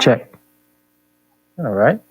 Check. All right.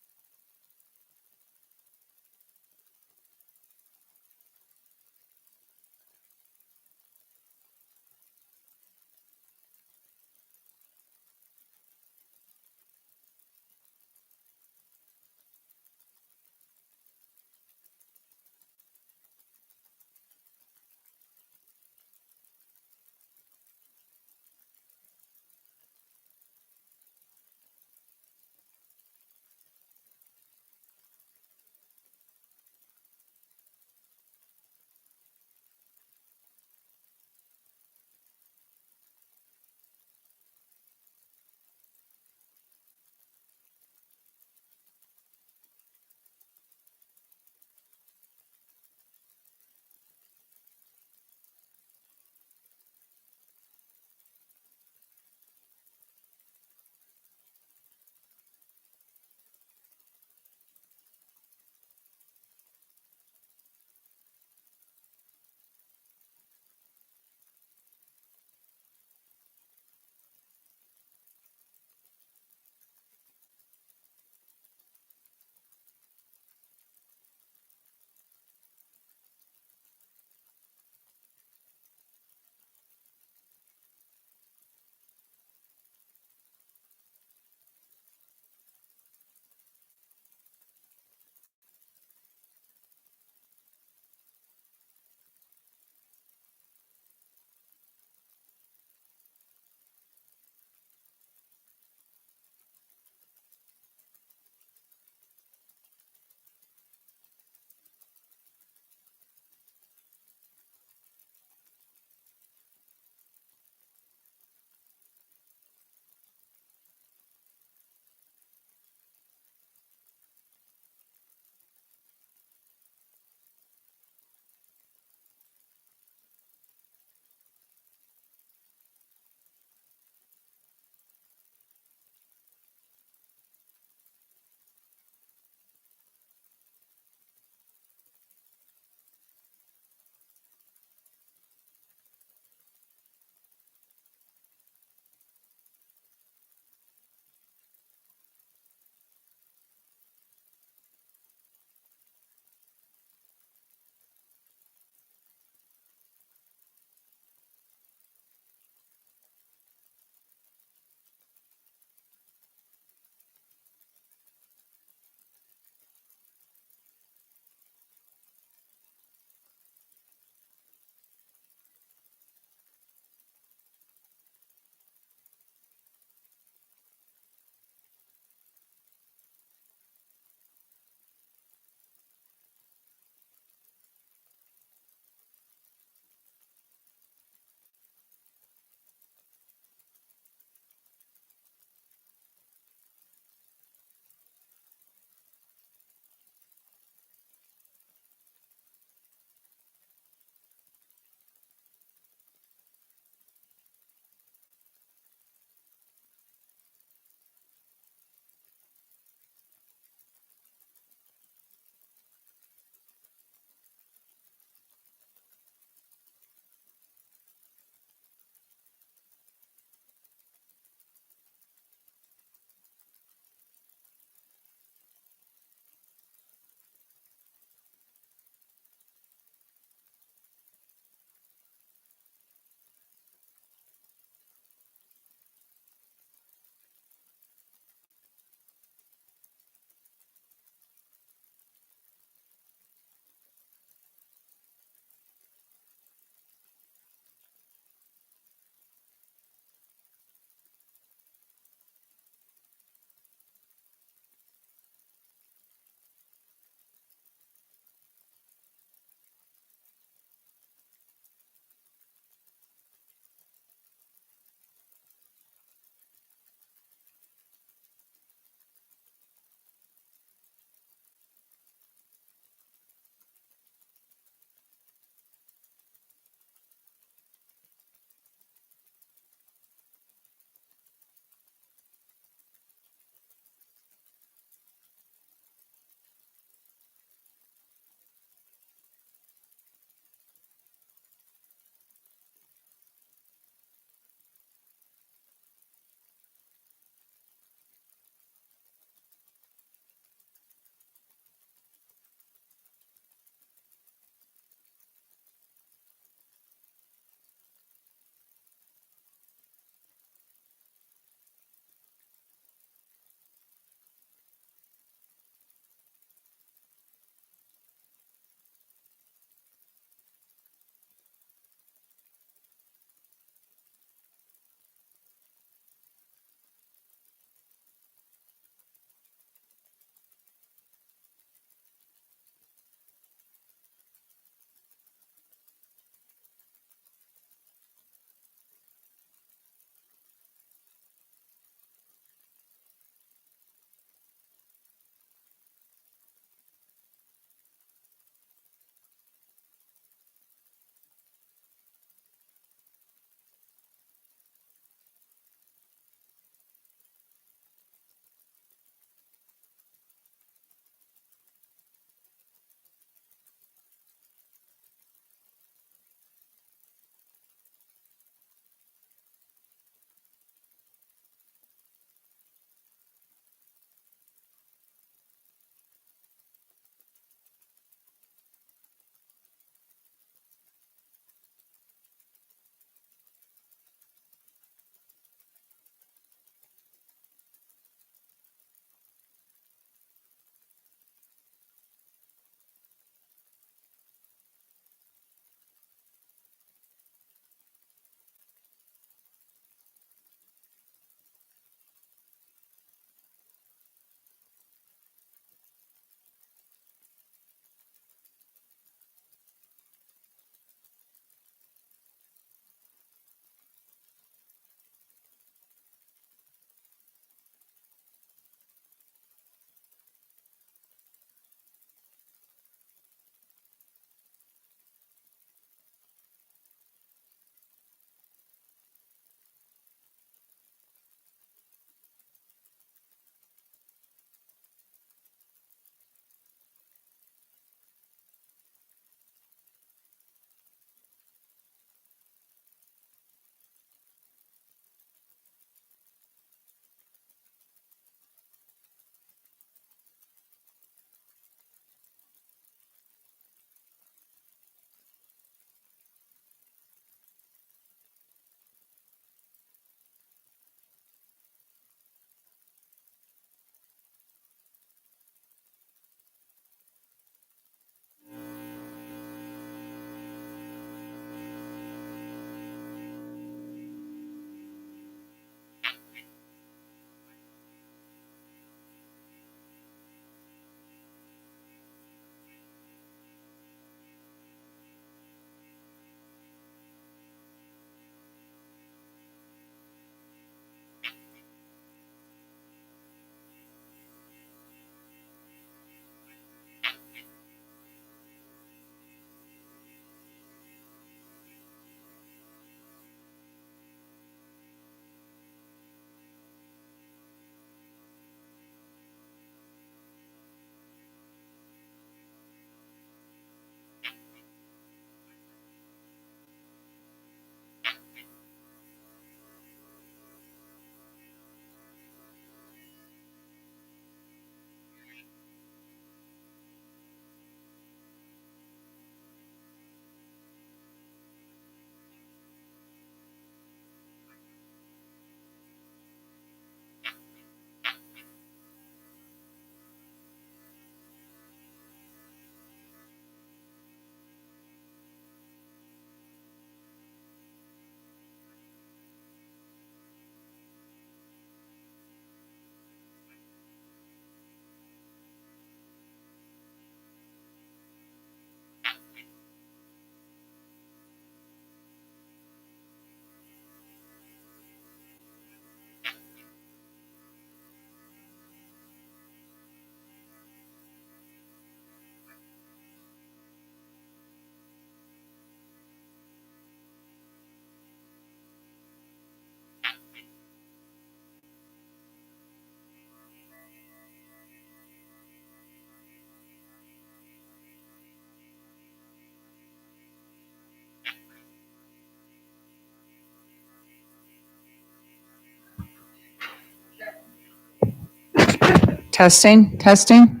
Testing, testing.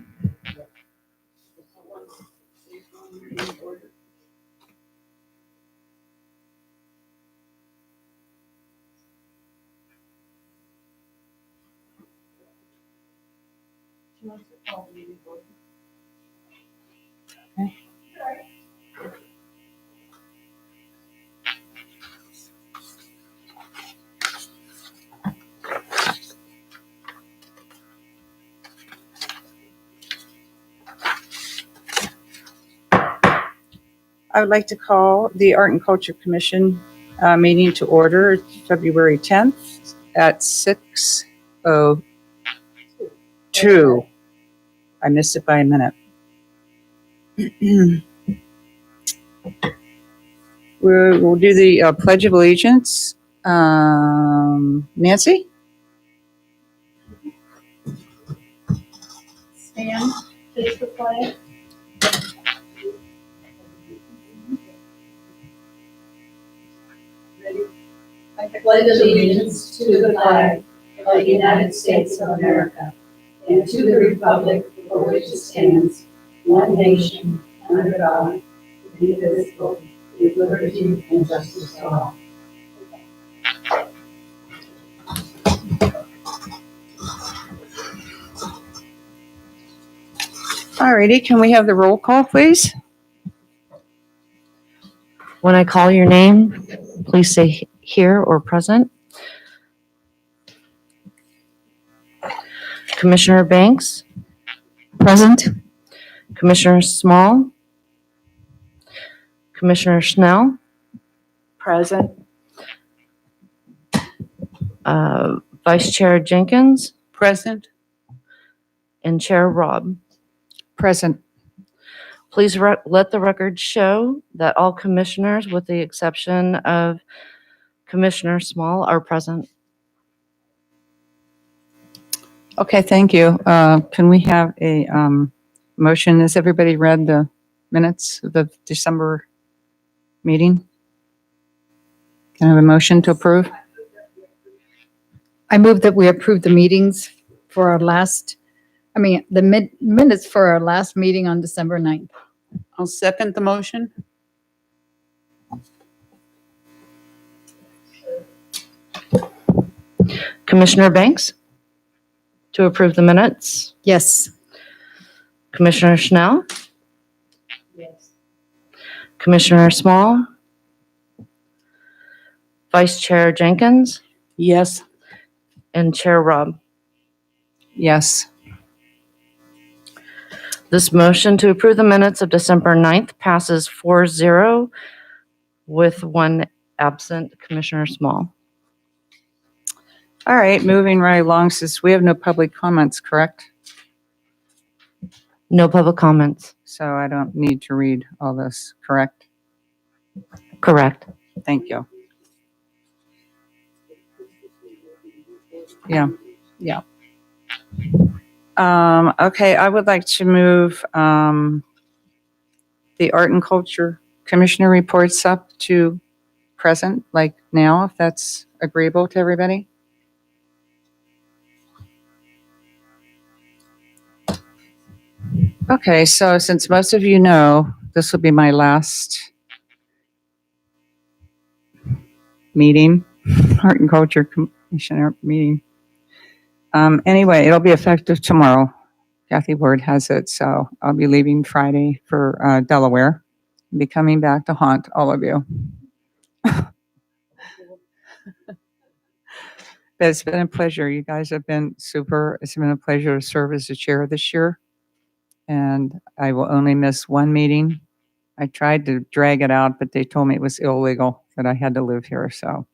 I would like to call the Art and Culture Commission meeting to order February 10th at 6:02. I missed it by a minute. We'll do the Pledge of Allegiance. Nancy? Stand, face the flag. I pledge allegiance to the flag of the United States of America and to the republic for which it stands, one nation, under God, indivisible, with liberty and justice for all. Alrighty, can we have the roll call, please? When I call your name, please say here or present. Commissioner Banks? Present. Commissioner Small? Commissioner Schnell? Present. Vice Chair Jenkins? Present. And Chair Robb. Present. Please let the record show that all commissioners, with the exception of Commissioner Small, are present. Okay, thank you. Can we have a motion? Has everybody read the minutes of the December meeting? Can I have a motion to approve? I move that we approve the meetings for our last, the minutes for our last meeting on December 9th. I'll second the motion. Commissioner Banks? To approve the minutes. Yes. Commissioner Schnell? Yes. Commissioner Small? Vice Chair Jenkins? Yes. And Chair Robb. Yes. This motion to approve the minutes of December 9th passes 4-0 with one absent, Commissioner Small. All right, moving right along, since we have no public comments, correct? No public comments. So I don't need to read all this, correct? Correct. Thank you. Yeah. Okay, I would like to move the Art and Culture Commissioner reports up to present, like now, if that's agreeable to everybody. Okay, so since most of you know, this will be my last meeting, Art and Culture Commissioner meeting. Anyway, it'll be effective tomorrow. Kathy Ward has it, so I'll be leaving Friday for Delaware. I'll be coming back to haunt all of you. But it's been a pleasure. You guys have been super. It's been a pleasure to serve as the chair this year. And I will only miss one meeting. I tried to drag it out, but they told me it was illegal, that I had to live here. So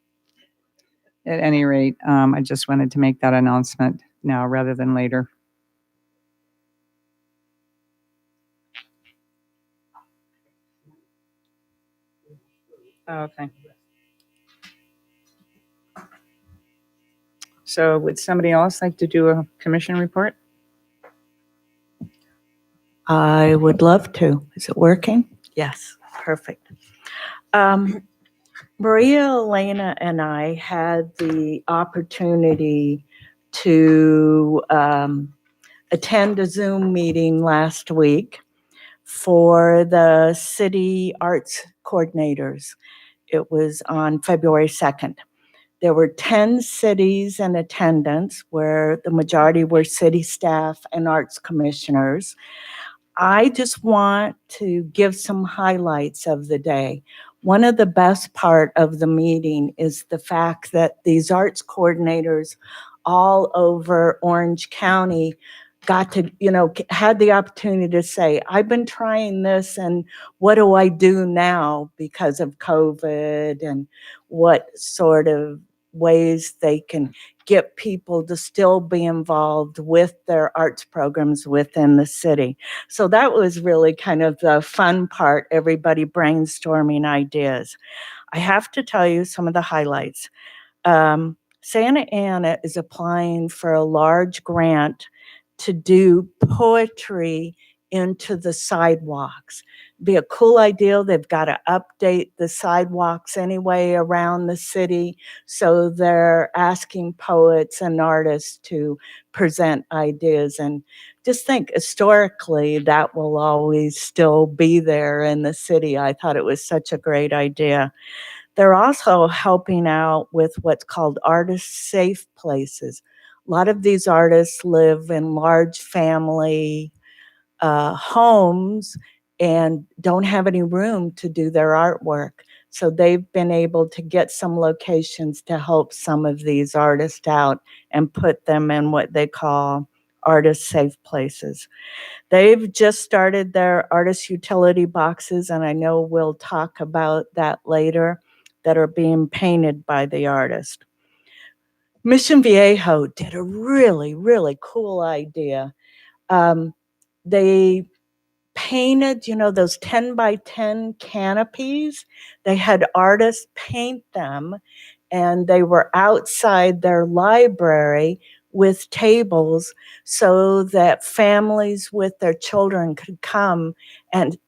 at any rate, I just wanted to make that announcement now rather than later. Okay. So would somebody else like to do a commission report? I would love to. Is it working? Yes, perfect. Maria Elena and I had the opportunity to attend a Zoom meeting last week for the city arts coordinators. It was on February 2nd. There were 10 cities in attendance, where the majority were city staff and arts commissioners. I just want to give some highlights of the day. One of the best part of the meeting is the fact that these arts coordinators all over Orange County got to, had the opportunity to say, I've been trying this, and what do I do now because of COVID, and what sort of ways they can get people to still be involved with their arts programs within the city. So that was really kind of the fun part, everybody brainstorming ideas. I have to tell you some of the highlights. Santa Ana is applying for a large grant to do poetry into the sidewalks. Be a cool idea. They've got to update the sidewalks anyway around the city. So they're asking poets and artists to present ideas. And just think, historically, that will always still be there in the city. I thought it was such a great idea. They're also helping out with what's called artist safe places. A lot of these artists live in large family homes and don't have any room to do their artwork. So they've been able to get some locations to help some of these artists out and put them in what they call artist safe places. They've just started their artist utility boxes, and I know we'll talk about that later, that are being painted by the artist. Mission Viejo did a really, really cool idea. They painted, those 10 by 10 canopies. They had artists paint them, and they were outside their library with tables so that families with their children could come and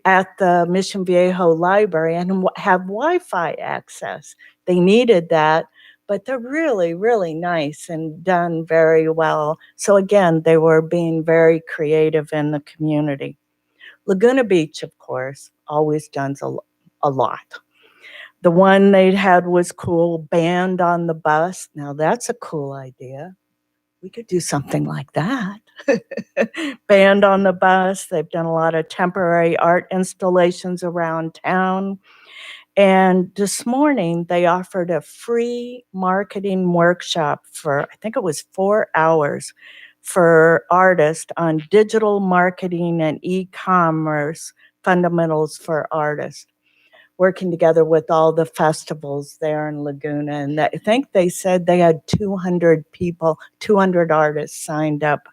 at the Mission Viejo library and have Wi-Fi access. They needed that, but they're really, really nice and done very well. So again, they were being very creative in the community. Laguna Beach, of course, always does a lot. The one they had was cool, band on the bus. Now that's a cool idea. We could do something like that. Band on the bus. They've done a lot of temporary art installations around town. And this morning, they offered a free marketing workshop for, I think it was 4 hours, for artists on digital marketing and e-commerce fundamentals for artists, working together with all the festivals there in Laguna. And I think they said they had 200 people, 200 artists signed up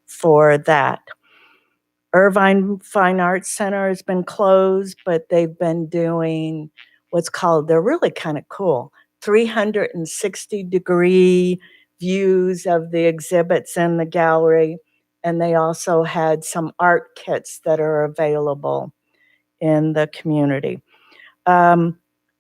for that. Irvine Fine Arts Center has been closed, but they've been doing what's called, they're really kind of cool, 360-degree views of the exhibits in the gallery. And they also had some art kits that are available in the community.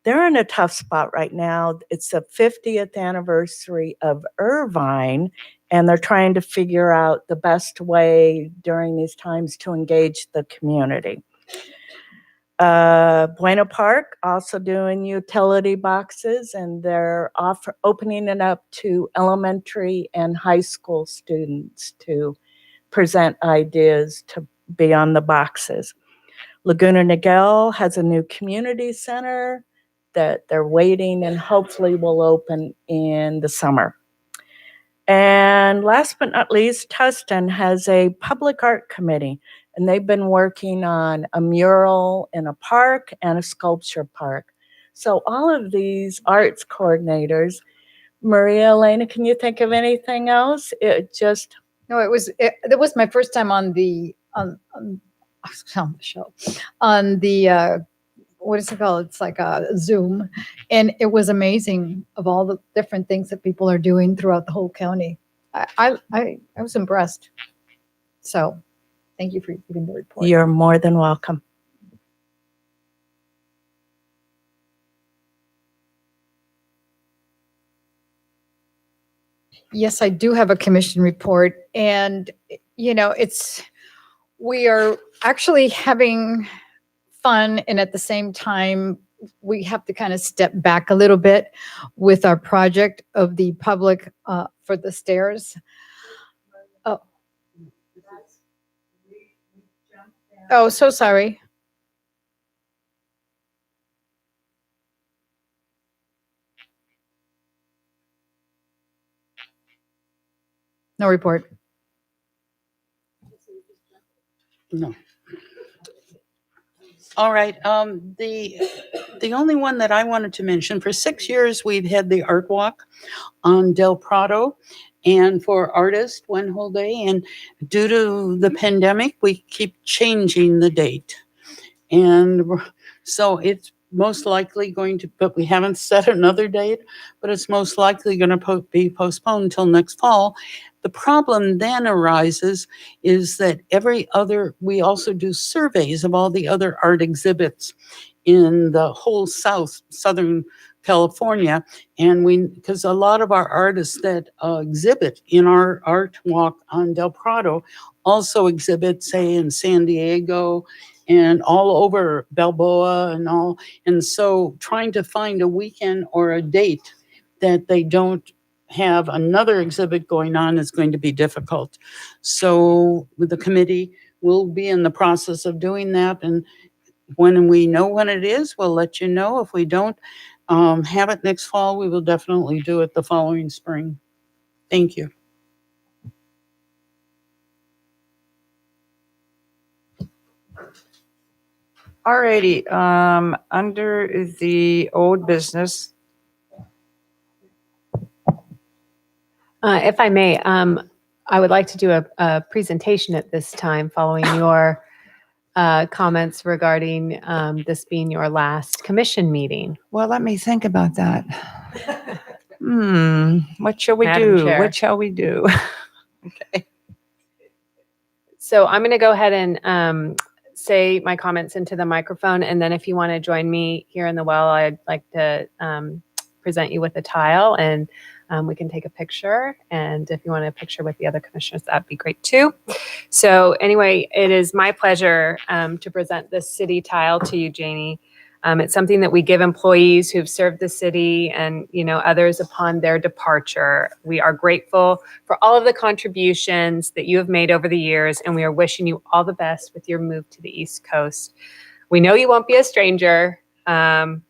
They're in a tough spot right now. It's the 50th anniversary of Irvine, and they're trying to figure out the best way during these times to engage the community. Buena Park also doing utility boxes, and they're opening it up to elementary and high school students to present ideas to be on the boxes. Laguna Niguel has a new community center that they're waiting and hopefully will open in the summer. And last but not least, Tustin has a public art committee, and they've been working on a mural in a park and a sculpture park. So all of these arts coordinators, Maria Elena, can you think of anything else? No, it was my first time on the show, on the what is it called? It's like a Zoom, and it was amazing of all the different things that people are doing throughout the whole county. I was impressed. So, thank you for giving the report. You're more than welcome. Yes, I do have a commission report, and we are actually having fun, and at the same time, we have to kind of step back a little bit with our project of the public for the stairs. Oh, oh, so sorry. No report. No. All right, the only one that I wanted to mention, for 6 years, we've had the Art Walk on Del Prado, and for artists, one whole day, and due to the pandemic, we keep changing the date. And so it's most likely going to, but we haven't set another date, but it's most likely going to be postponed until next fall. The problem then arises is that we also do surveys of all the other art exhibits in the whole Southern California. And because a lot of our artists that exhibit in our art walk on Del Prado also exhibit, say, in San Diego and all over Balboa and all. And so trying to find a weekend or a date that they don't have another exhibit going on is going to be difficult. So with the committee, we'll be in the process of doing that. And when we know when it is, we'll let you know. If we don't have it next fall, we will definitely do it the following spring. Thank you. Alrighty, under the old business, If I may, I would like to do a presentation at this time following your comments regarding this being your last commission meeting. well, let me think about that. What shall we Madam do? Chair. What shall we do? Okay. So I'm going to go ahead and say my comments into the microphone, and then if you want to join me here in the well, I'd like to present you with a tile, and we can take a picture. And if you want a picture with the other commissioners, that'd be great too. So anyway, it is my pleasure to present this city tile to you, Janie. It's something that we give employees who've served the city and, others upon their departure. We are grateful for all of the contributions that you have made over the years, and we are wishing you all the best with your move to the East Coast. We know you won't be a stranger, and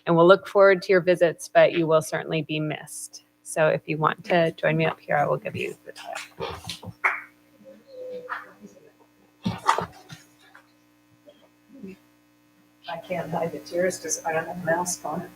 we'll look forward to your visits, but you will certainly be missed. So if you want to join me up here, I will give you the tile. I can't hide the tears because I don't have a mask on.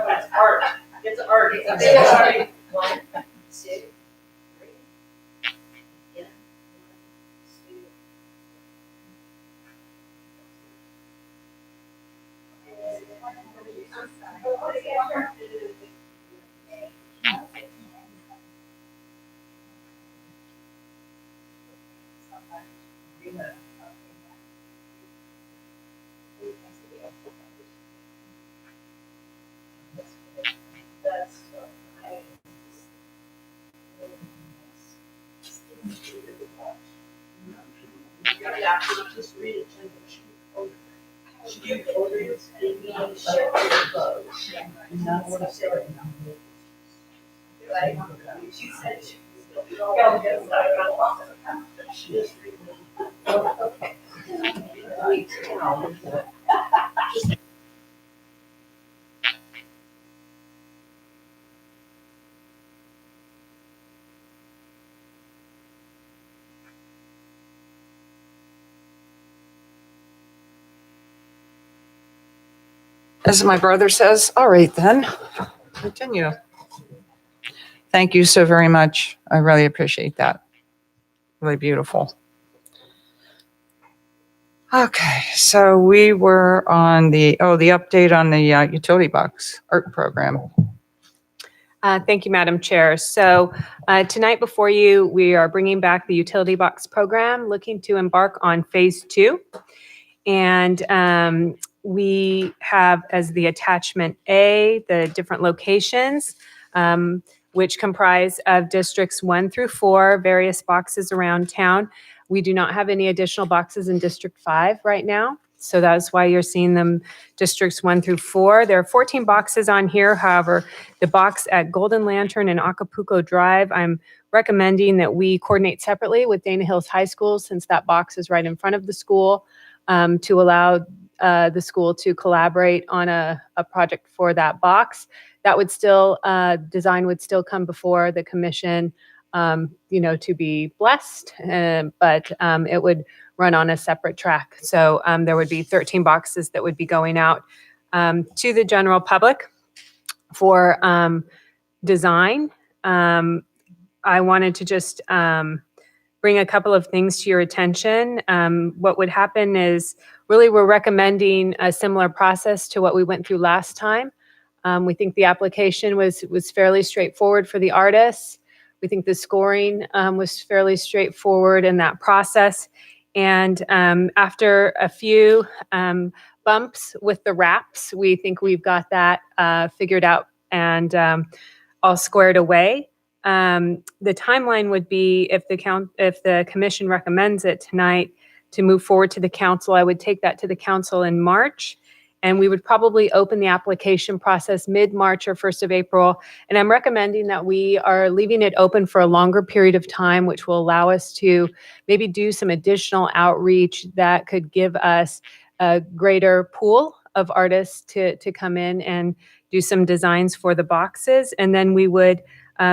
It's art. It's art. It's art. 1, 2, 3. Yeah. 1, 2. Just read it to them. Should you order it? And that's what I said. She said she was still just read it. Okay. As my brother says, all right then, continue. Thank you so very much. I really appreciate that. Really beautiful. Okay, so we were on the update on the utility box art program. Thank you, Madam Chair. So tonight before you, we are bringing back the utility box program, looking to embark on phase 2. And we have as the attachment A, the different locations, which comprise of districts 1 through 4, various boxes around town. We do not have any additional boxes in District 5 right now. So that's why you're seeing them districts 1 through 4. There are 14 boxes on here. However, the box at Golden Lantern and Acapulco Drive, I'm recommending that we coordinate separately with Dana Hills High School, since that box is right in front of the school, to allow the school to collaborate on a project for that box. That would still, design would still come before the commission, to be blessed, but it would run on a separate track. So there would be 13 boxes that would be going out to the general public for design. I wanted to just bring a couple of things to your attention. What would happen is really we're recommending a similar process to what we went through last time. We think the application was fairly straightforward for the artists. We think the scoring was fairly straightforward in that process. And after a few bumps with the wraps, we think we've got that figured out and all squared away. The timeline would be if the commission recommends it tonight to move forward to the council, I would take that to the council in March. And we would probably open the application process mid-March or 1st of April. And I'm recommending that we are leaving it open for a longer period of time, which will allow us to maybe do some additional outreach that could give us a greater pool of artists to come in and do some designs for the boxes. And then we would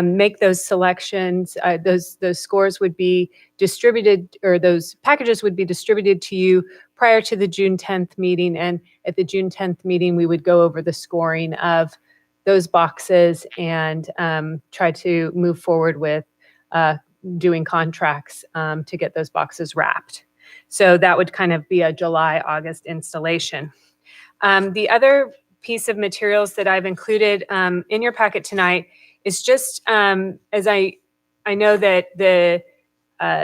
make those selections. Those scores would be distributed, or those packages would be distributed to you prior to the June 10th meeting. And at the June 10th meeting, we would go over the scoring of those boxes and try to move forward with doing contracts to get those boxes wrapped. So that would kind of be a July, August installation. The other piece of materials that I've included in your packet tonight is just as I know that the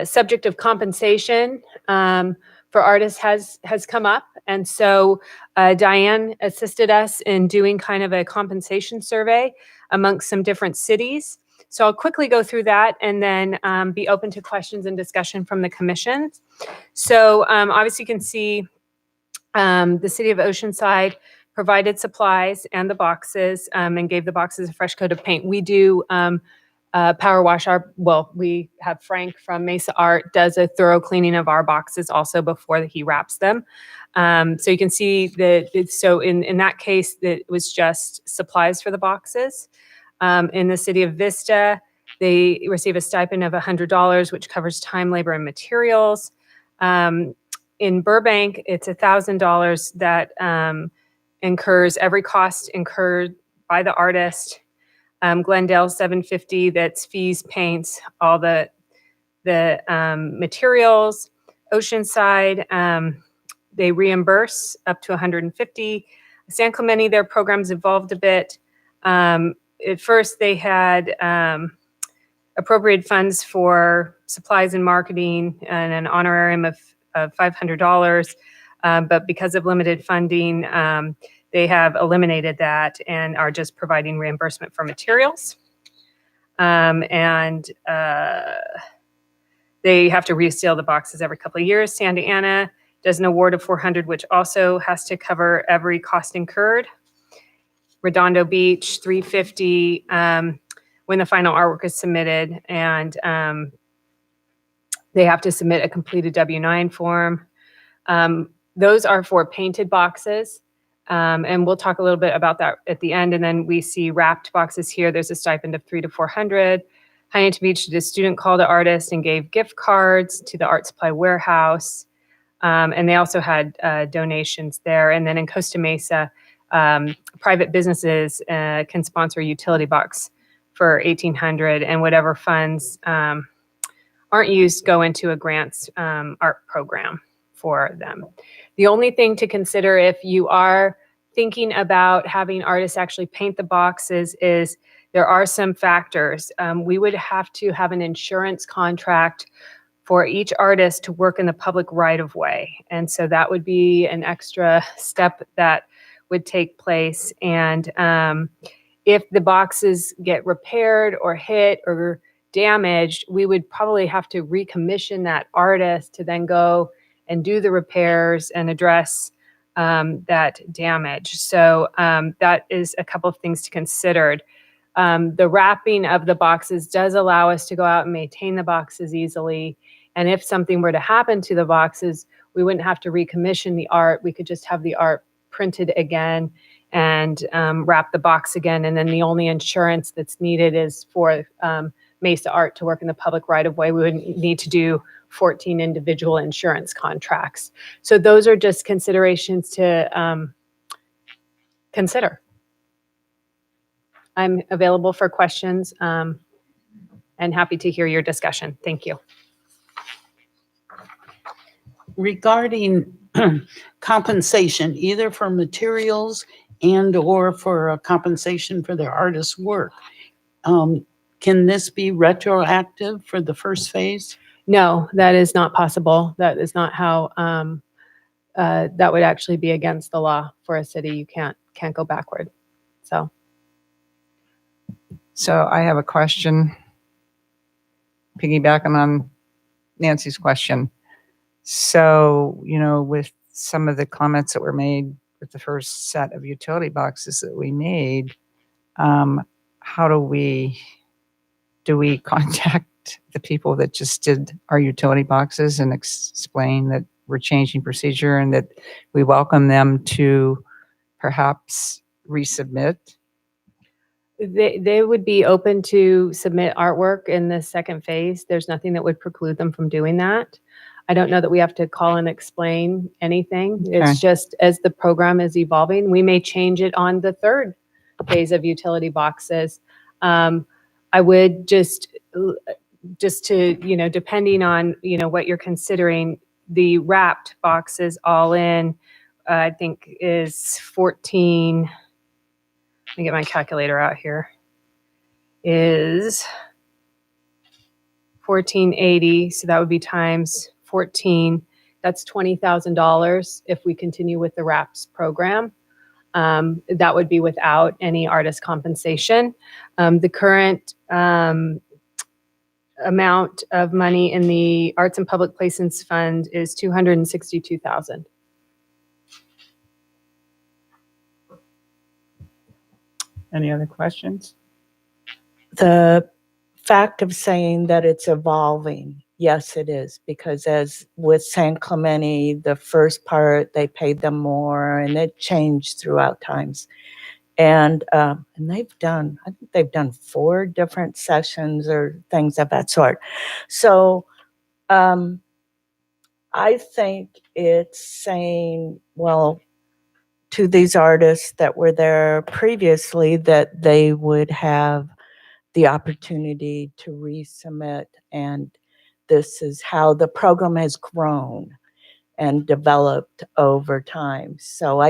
subject of compensation for artists has come up. And so Diane assisted us in doing kind of a compensation survey amongst some different cities. So I'll quickly go through that and then be open to questions and discussion from the commission. So obviously you can see the city of Oceanside provided supplies and the boxes and gave the boxes a fresh coat of paint. We do power wash we have Frank from Mesa Art does a thorough cleaning of our boxes also before he wraps them. So you can see that, so in that case, it was just supplies for the boxes. In the city of Vista, they receive a stipend of $100, which covers time, labor, and materials. In Burbank, it's $1,000 that incurs every cost incurred by the artist. Glendale, $750, that's fees, paints, all the materials. Oceanside, they reimburse up to $150. San Clemente, their programs evolved a bit. At first, they had appropriated funds for supplies and marketing and an honorarium of $500. But because of limited funding, they have eliminated that and are just providing reimbursement for materials. And they have to reseal the boxes every couple of years. Santa Ana does an award of $400, which also has to cover every cost incurred. Redondo Beach, $350 when the final artwork is submitted, and they have to submit a completed W-9 form. Those are for painted boxes, and we'll talk a little bit about that at the end. And then we see wrapped boxes here. There's a stipend of $300 to $400. Huntington Beach did a student call to artists and gave gift cards to the Art Supply Warehouse, and they also had donations there. And then in Costa Mesa, private businesses can sponsor a utility box for 1,800, and whatever funds aren't used go into a grants art program for them. The only thing to consider if you are thinking about having artists actually paint the boxes is there are some factors. We would have to have an insurance contract for each artist to work in the public right of way. And so that would be an extra step that would take place. And if the boxes get repaired or hit or damaged, we would probably have to recommission that artist to then go and do the repairs and address that damage. So that is a couple of things to consider. The wrapping of the boxes does allow us to go out and maintain the boxes easily. And if something were to happen to the boxes, we wouldn't have to recommission the art. We could just have the art printed again and wrap the box again. And then the only insurance that's needed is for Mesa Art to work in the public right of way. We would need to do 14 individual insurance contracts. So those are just considerations to consider. I'm available for questions and happy to hear your discussion. Thank you. Regarding compensation, either for materials and or for a compensation for their artist's work, can this be retroactive for the first phase? No, that is not possible. That is not how, that would actually be against the law for a city. You can't go backward. So I have a question, piggybacking on Nancy's question. So, with some of the comments that were made with the first set of utility boxes that we made, how do we contact the people that just did our utility boxes and explain that we're changing procedure and that we welcome them to perhaps resubmit? They would be open to submit artwork in the second phase. There's nothing that would preclude them from doing that. I don't know that we have to call and explain anything. Okay. It's just as the program is evolving, we may change it on the third phase of utility boxes. I would just to, depending on, what you're considering, the wrapped boxes all in, I think is 14. Let me get my calculator out here. Is 1480. So that would be times 14. That's $20,000 if we continue with the RAPS program. That would be without any artist compensation. The current amount of money in the Arts and Public Places Fund is $262,000. Any other questions? The fact of saying that it's evolving, yes, it is, because as with San Clemente, the first part, they paid them more and it changed throughout times. And I think they've done 4 different sessions or things of that sort. So I think it's saying, well, to these artists that were there previously, that they would have the opportunity to resubmit. And this is how the program has grown and developed over time. So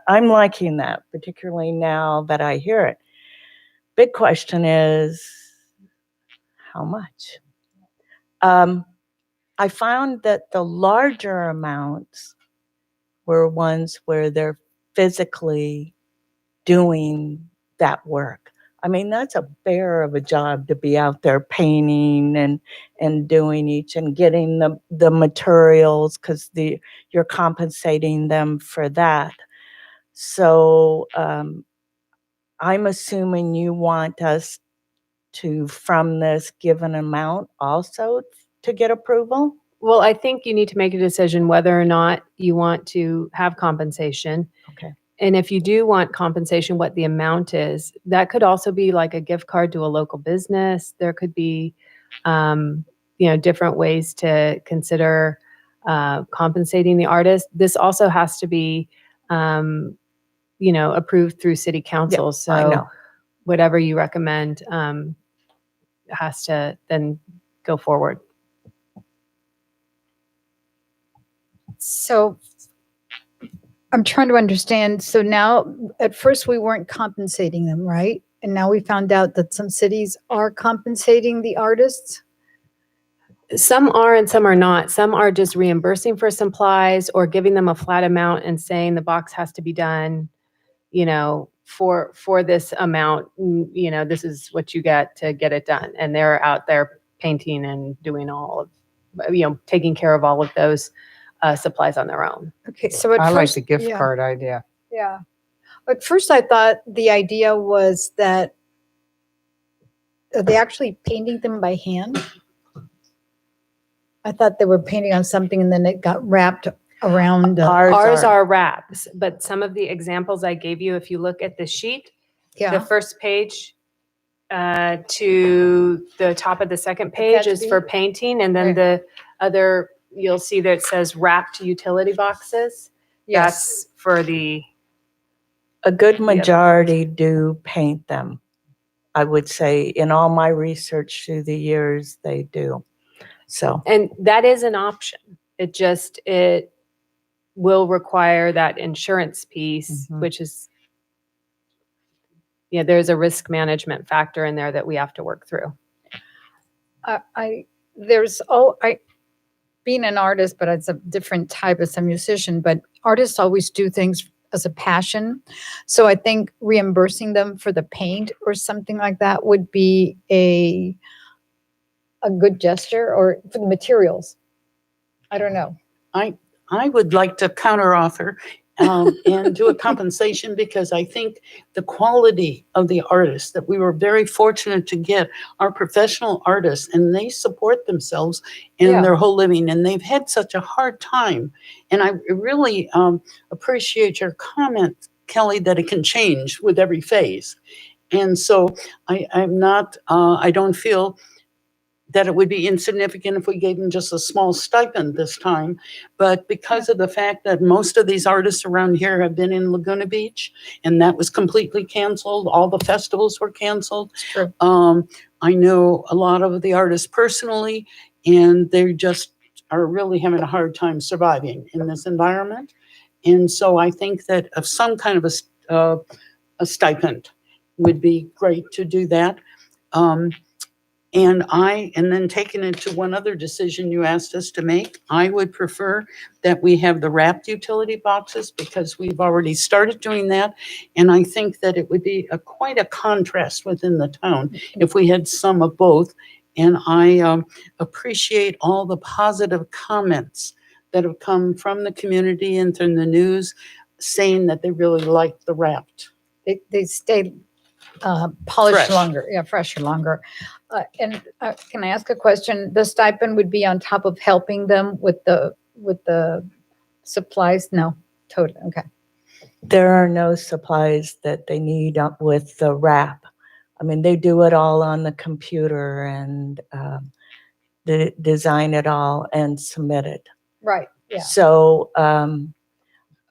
I'm liking that, particularly now that I hear it. Big question is, how much? I found that the larger amounts were ones where they're physically doing that work. I mean, that's a bear of a job to be out there painting and doing each and getting the materials, because you're compensating them for that. So I'm assuming you want us to, from this given amount, also to get approval? Well, I think you need to make a decision whether or not you want to have compensation. Okay. And if you do want compensation, what the amount is. That could also be like a gift card to a local business. There could be, different ways to consider compensating the artist. This also has to be, approved through city council. Yeah, I know. whatever you recommend has to then go forward. So I'm trying to understand. So now, at first, we weren't compensating them, right? And now we found out that some cities are compensating the artists. Some are and some are not. Some are just reimbursing for supplies or giving them a flat amount and saying the box has to be done, for this amount, this is what you get to get it done. And they're out there painting and doing all of, taking care of all of those supplies on their own. Okay, so at I like first, the gift yeah, card idea. yeah. At first, I thought the idea was that are they actually painting them by hand? I thought they were painting on something and then it got wrapped around. Ours are wraps, but some of the examples I gave you, if you look at the sheet, the Yeah, first page to the top of the second page is Gatsby? for painting, and then Right. the other, you'll see that it says wrapped utility boxes. yes. That's for A good other majority do paint them. I would say in all my research through the years, they do. So, and that is an option. It will require that insurance piece, Mhm. which is, there's a risk management factor in there that we have to work through. Being an artist, but it's a different type as a musician, but artists always do things as a passion. So I think reimbursing them for the paint or something like that would be a good gesture, or for the materials. I don't know. I would like to counteroffer and do a compensation, because I think the quality of the artists that we were very fortunate to get are professional artists, and they support themselves in Yeah. their whole living, and they've had such a hard time. And I really appreciate your comment, Kelly, that it can change with every phase. And so I don't feel that it would be insignificant if we gave them just a small stipend this time. But because of the fact that most of these artists around here have been in Laguna Beach, and that was completely canceled, all the festivals were canceled. It's true. I know a lot of the artists personally, and they just are really having a hard time surviving in this environment. And so I think that of some kind of a stipend would be great to do that. And then taking it to one other decision you asked us to make, I would prefer that we have the wrapped utility boxes, because we've already started doing that. And I think that it would be quite a contrast within the town if we had some of both. And I appreciate all the positive comments that have come from the community and from the news, saying that they really like the wrapped. They stay polished Fresh. longer. Yeah, fresher longer. And can I ask a question? The stipend would be on top of helping them with the supplies? No, totally. Okay. there are no supplies that they need up with the wrap. I mean, they do it all on the computer and design it all and submit it. Right. Yeah. So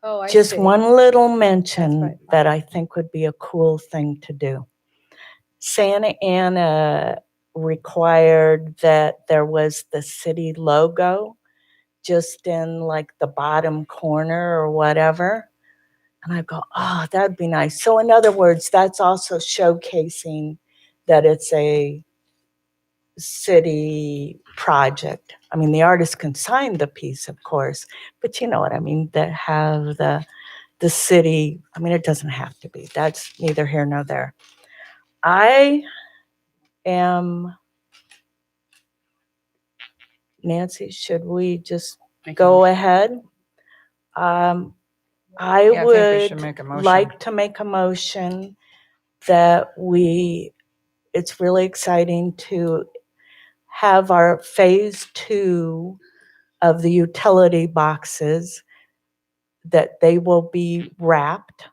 Oh, I just see. one little mention That's right. that I think would be a cool thing to do. Santa Ana required that there was the city logo just in like the bottom corner or whatever. And I go, oh, that'd be nice. So in other words, that's also showcasing that it's a city project. I mean, the artist can sign the piece, of course, but you know what I mean, that have the city, I mean, it doesn't have to be. That's neither here nor there. I am, Nancy, should we just go ahead? I Yeah, I think we should would make a motion. like to make a motion that it's really exciting to have our phase 2 of the utility boxes, that they will be wrapped,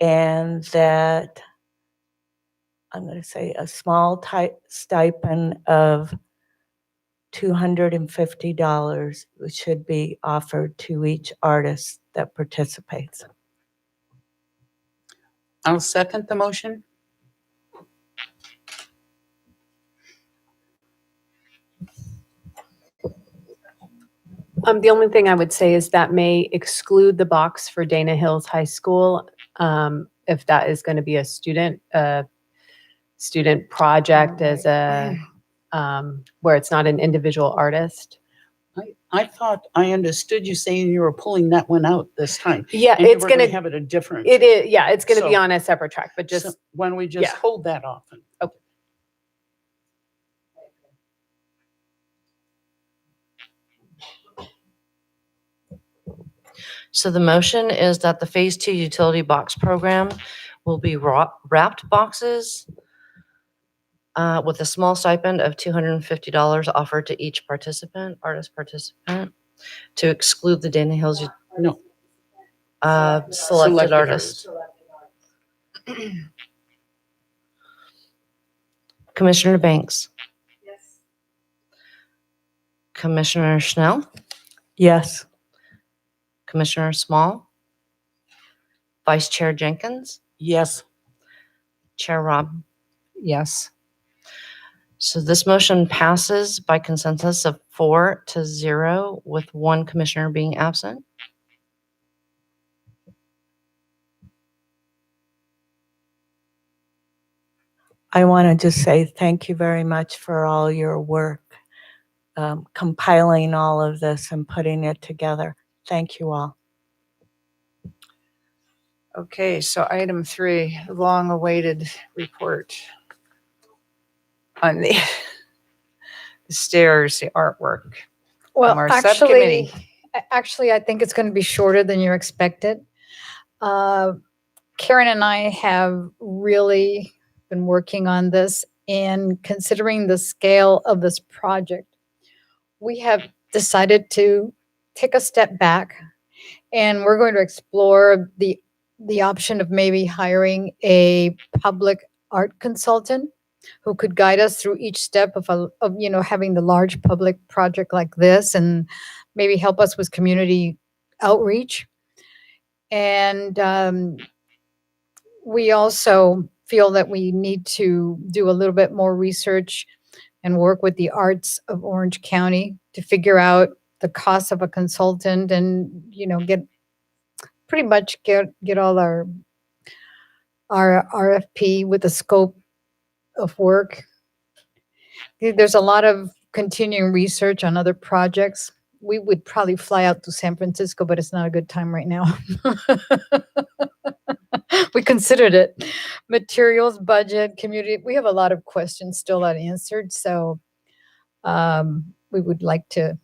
and that I'm going to say a small stipend of $250 should be offered to each artist that participates. I'll second the motion. The only thing I would say is that may exclude the box for Dana Hills High School, if that is going to be a student project as a, where it's not an individual artist. I thought I understood you saying you were pulling that one out this time. Yeah, And you it's were gonna, have it a different. it is, yeah, it's gonna be So- on a separate track, but just, So why don't we just yeah. hold that off? Okay. So the motion is that the Phase 2 utility box program will be wrapped boxes with a small stipend of $250 offered to each artist participant, to exclude the Dana Hills No. selected artist. Commissioner Banks, Yes. Commissioner Schnell, Yes. Commissioner Small, Vice Chair Jenkins, Yes. Chair Rob. Yes. So this motion passes by consensus of 4-0, with one commissioner being absent. I want to just say thank you very much for all your work, compiling all of this and putting it together. Thank you all. Okay, so item 3, long-awaited report on the stairs, the artwork. Well, From our actually, subcommittee. I think it's going to be shorter than you expected. Karen and I have really been working on this, and considering the scale of this project, we have decided to take a step back, and we're going to explore the option of maybe hiring a public art consultant who could guide us through each step of having the large public project like this, and maybe help us with community outreach. And we also feel that we need to do a little bit more research and work with the arts of Orange County to figure out the cost of a consultant, and get all our RFP with the scope of work. There's a lot of continuing research on other projects. We would probably fly out to San Francisco, but it's not a good time right now. We considered it. Materials, budget, community. We have a lot of questions still unanswered. So we would like to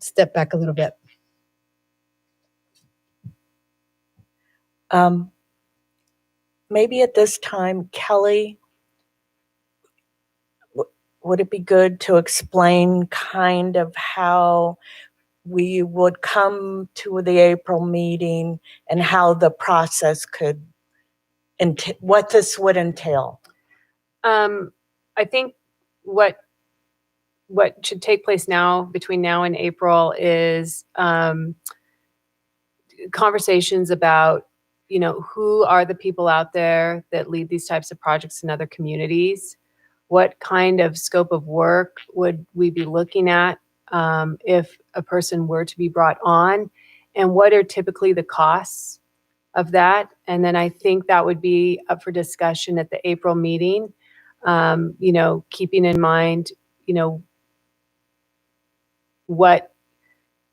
step back a little bit. Maybe at this time, Kelly, would it be good to explain kind of how we would come to the April meeting and how the process could, what this would entail? I think what should take place now, between now and April, is conversations about, who are the people out there that lead these types of projects in other communities? What kind of scope of work would we be looking at if a person were to be brought on? And what are typically the costs of that? And then I think that would be up for discussion at the April meeting, keeping in mind, what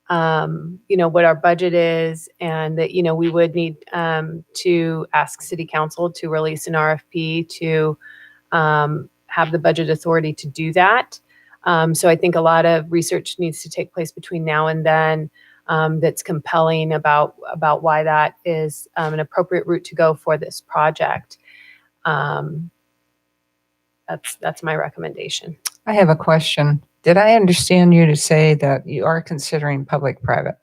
our budget is, and that, we would need to ask City Council to release an RFP to have the budget authority to do that. So I think a lot of research needs to take place between now and then, that's compelling about why that is an appropriate route to go for this project. That's my recommendation. I have a question. Did I understand you to say that you are considering public-private?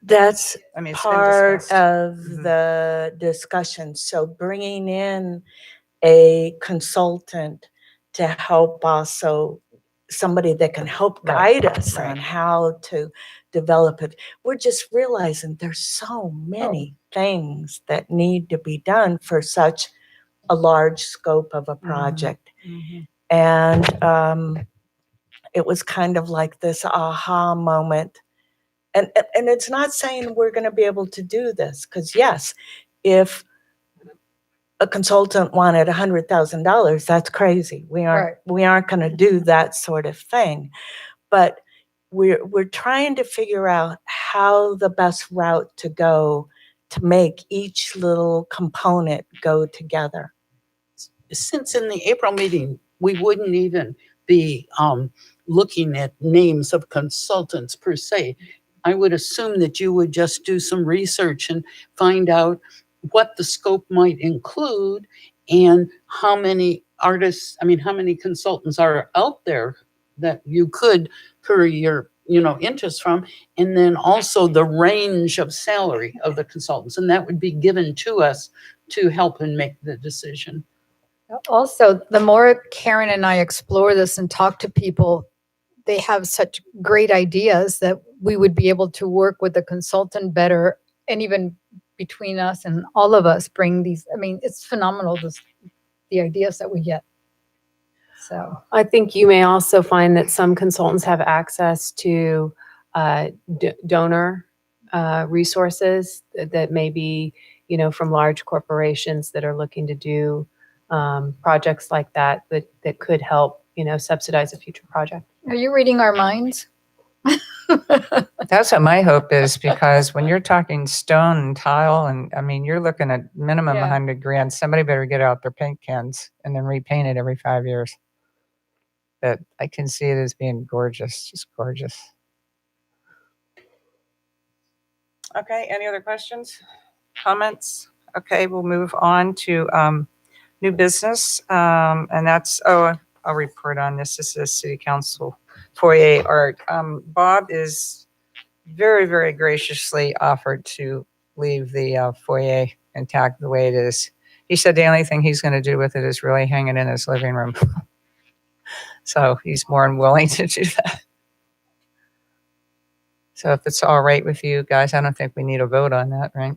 That's I mean, it's been part discussed. of Mhm. the discussion. So bringing in a consultant to help, also somebody that can help Right, guide us right. on how to develop it. We're just realizing there's so many things that need to be done for such a large scope of a project. And it was kind of like this aha moment. And it's not saying we're going to be able to do this, because yes, if a consultant wanted $100,000, that's crazy. We aren't going to do that sort of thing. But we're trying to figure out how the best route to go to make each little component go together. Since in the April meeting, we wouldn't even be looking at names of consultants per se, I would assume that you would just do some research and find out what the scope might include and how many artists, how many consultants are out there that you could query your interest from, and then also the range of salary of the consultants, and that would be given to us to help and make the decision. Also, the more Karen and I explore this and talk to people, they have such great ideas that we would be able to work with the consultant better, and even between us and all of us bring these. It's phenomenal, the ideas that we get. So I think you may also find that some consultants have access to donor resources that may be, from large corporations that are looking to do projects like that could help, subsidize a future project. are you reading our minds? That's what my hope is, because when you're talking stone and tile, and you're looking at minimum Yeah. $100,000, somebody better get out their paint cans and then repaint it every 5 years. But I can see it as being gorgeous, just gorgeous. Okay, any other questions, comments? Okay, we'll move on to new business, and that's, I'll report on this. This is City Council Foyer art. Bob is very, very graciously offered to leave the foyer intact the way it is. He said the only thing he's going to do with it is really hang it in his living room. So he's more than willing to do that. So if it's all right with you guys, I don't think we need a vote on that, right?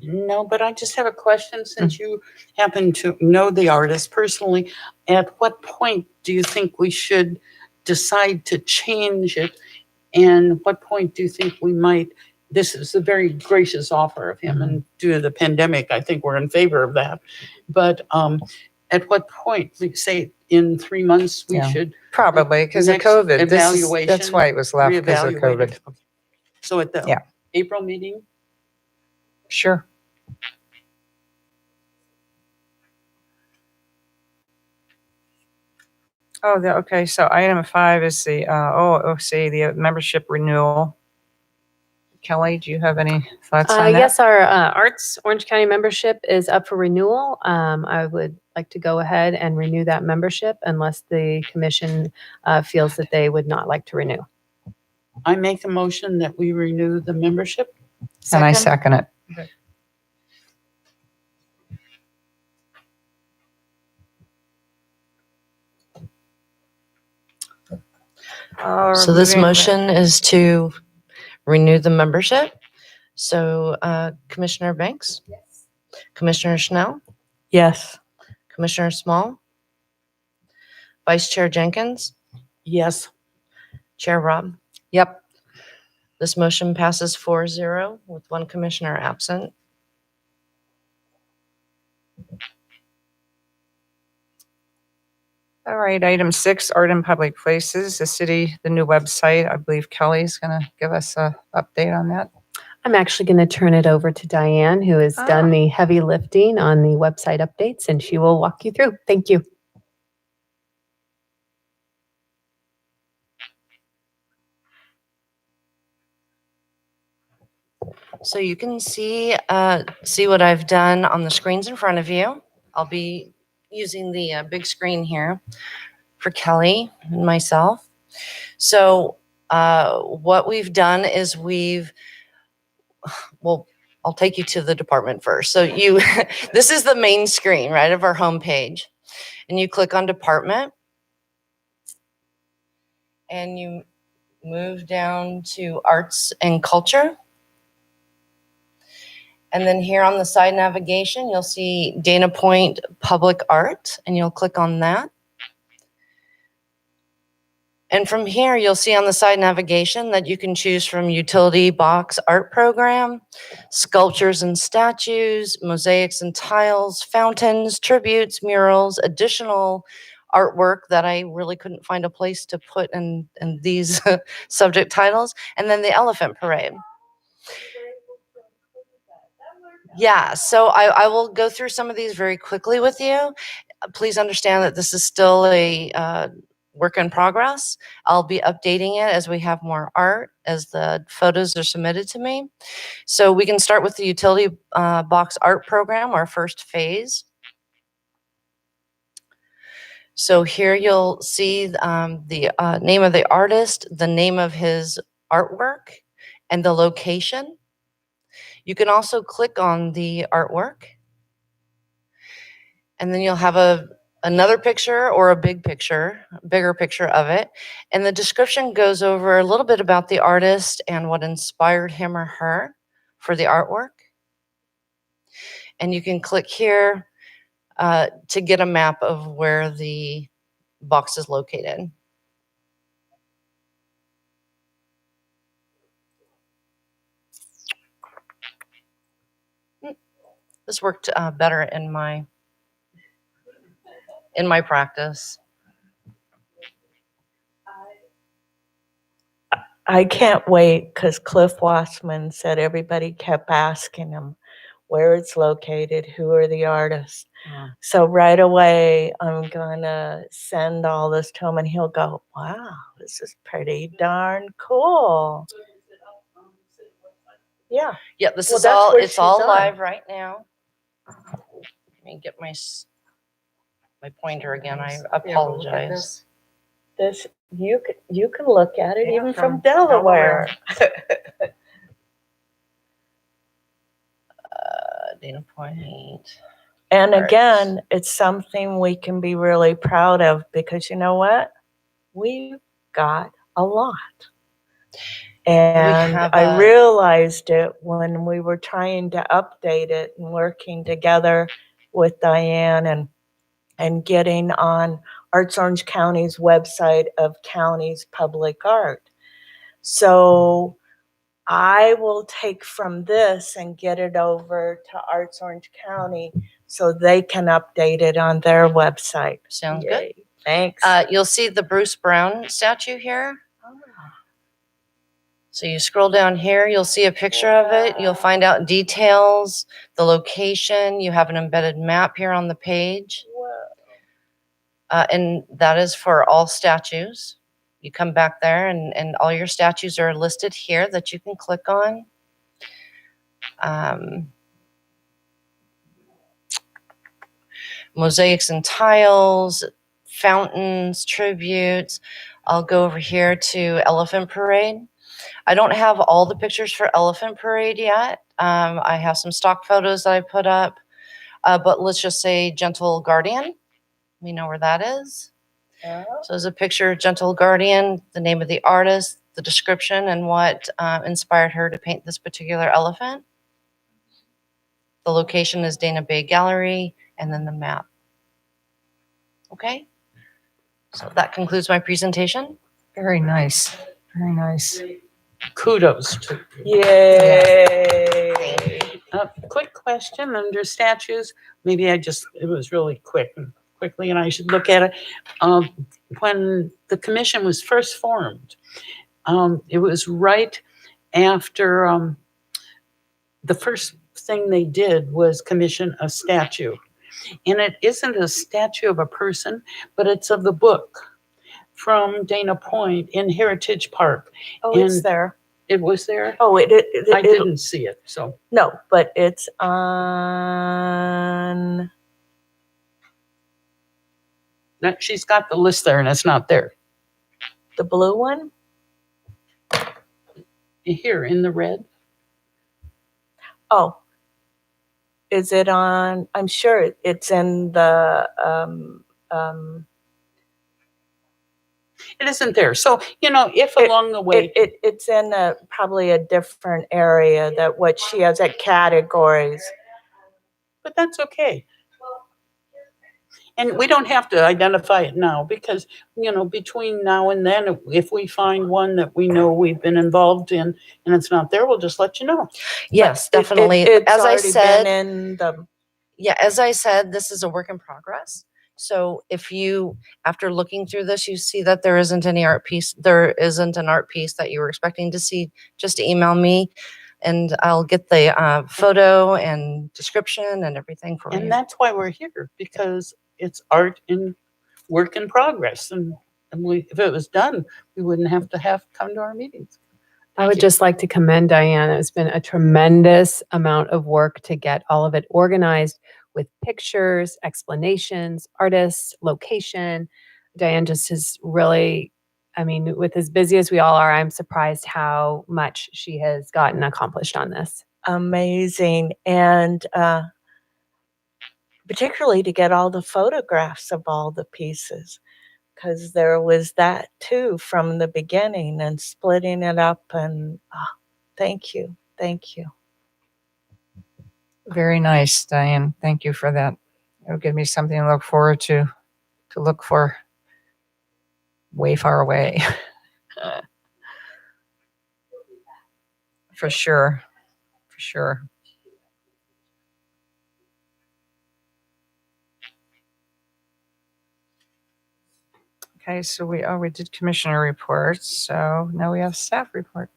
No, but I just have a question, since you happen to know the artist personally. At what point do you think we should decide to change it? And what point do you think we might, this is a very gracious offer of him, and due to the pandemic, I think we're in favor of that. But at what point, like say in 3 months, we should Probably because of next COVID. That's evaluation, why it was left, because of reevaluate COVID. it? So at the April meeting? Sure. Okay. So item 5 is the the membership renewal. Kelly, do you have any thoughts on that? Yes, our Arts Orange County membership is up for renewal. I would like to go ahead and renew that membership unless the commission feels that they would not like to renew. I make a motion that we renew the membership. And I second it. Okay. So this motion is to renew the membership. So Commissioner Banks? Yes. Commissioner Schnell? Yes. Commissioner Small? Vice Chair Jenkins? Yes. Chair Robb? Yep. This motion passes 4-0 with 1 commissioner absent. All right, item 6, art in public places. The new website. I believe Kelly's going to give us an update on that. I'm actually going to turn it over to Diane, who has done the heavy lifting on the website updates, and she will walk you through. Thank you. So you can see what I've done on the screens in front of you. I'll be using the big screen here for Kelly and myself. So what we've done is I'll take you to the department first. So this is the main screen, right, of our homepage. And you click on department and you move down to arts and culture. And then here on the side navigation, you'll see Dana Point Public Art, and you'll click on that. And from here, you'll see on the side navigation that you can choose from utility box art program, sculptures and statues, mosaics and tiles, fountains, tributes, murals, additional artwork that I really couldn't find a place to put in these subject titles, and then the elephant parade. Yeah, so I will go through some of these very quickly with you. Please understand that this is still a work in progress. I'll be updating it as we have more art, as the photos are submitted to me. So we can start with the utility box art program, our first phase. So here you'll see the name of the artist, the name of his artwork, and the location. You can also click on the artwork, and then you'll have another picture or a bigger picture of it. And the description goes over a little bit about the artist and what inspired him or her for the artwork. And you can click here to get a map of where the box is located. This worked better in my practice. I can't wait because Cliff Wassman said everybody kept asking him where it's located, who are the artists. So right away, I'm going to send all this to him and he'll go, wow, this is pretty darn cool. Yeah. Yeah, this Well, is that's all, where it's she's all on. live right now. Let me get my pointer again. I apologize. This you can look at it Yeah, even from from Delaware. Dana Point. And Arts. again, it's something we can be really proud of because you know what? We've got a lot. And I realized it when we were trying to update it and working together with Diane and getting on Arts Orange County's website of county's public art. So I will take from this and get it over to Arts Orange County so they can update it on their website. Sounds Yay. good. Thanks. You'll see the Bruce Brown statue here. So you scroll down here, you'll see a picture of it. You'll find out details, the location. You have an embedded map here on the page. And that is for all statues. You come back there and all your statues are listed here that you can click on. Mosaics and tiles, fountains, tributes. I'll go over here to Elephant Parade. I don't have all the pictures for Elephant Parade yet. I have some stock photos that I put up, but let's just say Gentle Guardian. We know where that is. So there's a picture of Gentle Guardian, the name of the artist, the description, and what inspired her to paint this particular elephant. The location is Dana Bay Gallery, and then the map. Okay, so that concludes my presentation. Very nice. Very nice. Kudos to you. Yay. Quick question under statues. Maybe it was really quickly, and I should look at it. When the commission was first formed, it was right after the first thing they did was commission a statue. And it isn't a statue of a person, but it's of the book from Dana Point in Heritage Park. Oh, it's And there. It was there? Oh, I didn't see it, so. No, but it's on. No, she's got the list there and it's not there. The blue one? Here in the red. Oh. Is it on? I'm sure it's in the It isn't there. So, if along the way, It's in probably a different area that what she has at categories. but that's okay. And we don't have to identify it now because, between now and then, if we find one that we know we've been involved in and it's not there, we'll just let you know. Yes, But definitely. It's As I already said, been in the, yeah, as I said, this is a work in progress. So if you, after looking through this, you see that there isn't an art piece that you were expecting to see, just email me and I'll get the photo and description and everything for you. And that's why we're here, because it's art in work in progress. And if it was done, we wouldn't have to come to our meetings. I would just like to commend Diane. It's been a tremendous amount of work to get all of it organized with pictures, explanations, artists, location. Diane just is really, I mean, with as busy as we all are, I'm surprised how much she has gotten accomplished on this. amazing. And particularly to get all the photographs of all the pieces, because there was that too from the beginning and splitting it up. And thank you. Thank you. Very nice, Diane. Thank you for that. It'll give me something to look forward to look for way far away. For sure. For sure. Okay, so we did commissioner reports. So now we have staff report.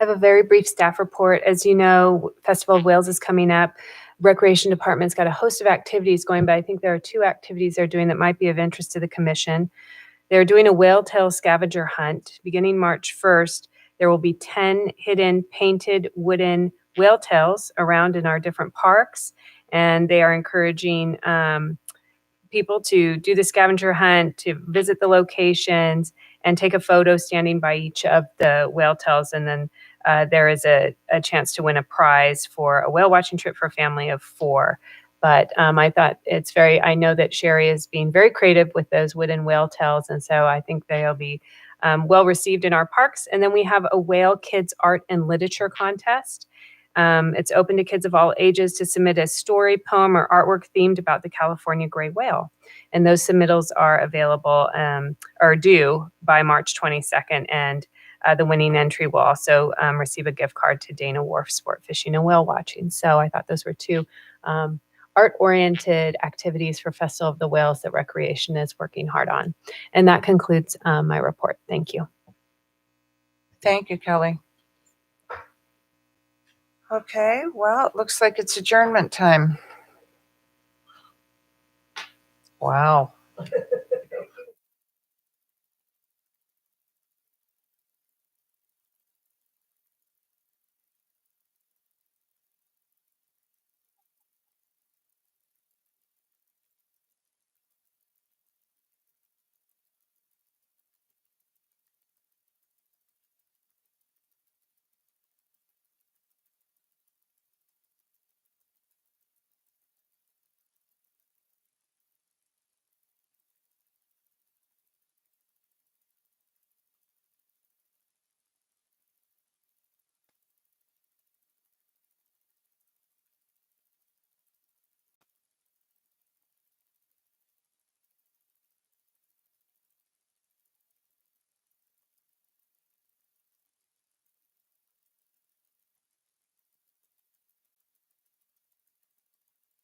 I have a very brief staff report. As you know, Festival of Wales is coming up. Recreation Department's got a host of activities going, but I think there are 2 activities they're doing that might be of interest to the commission. They're doing a whale tail scavenger hunt beginning March 1st. There will be 10 hidden painted wooden whale tails around in our different parks, and they are encouraging people to do the scavenger hunt, to visit the locations, and take a photo standing by each of the whale tails. And then there is a chance to win a prize for a whale watching trip for a family of 4. But I thought I know that Sherry is being very creative with those wooden whale tails. And so I think they'll be well received in our parks. And then we have a Whale Kids Art and Literature Contest. It's open to kids of all ages to submit a story, poem, or artwork themed about the California gray whale. And those submittals are available or due by March 22nd. And the winning entry will also receive a gift card to Dana Wharf Sport Fishing and Whale Watching. So I thought those were 2 art-oriented activities for Festival of the Whales that Recreation is working hard on. And that concludes my report. Thank you. Thank you, Kelly. Okay, well, it looks like it's adjournment time. Wow.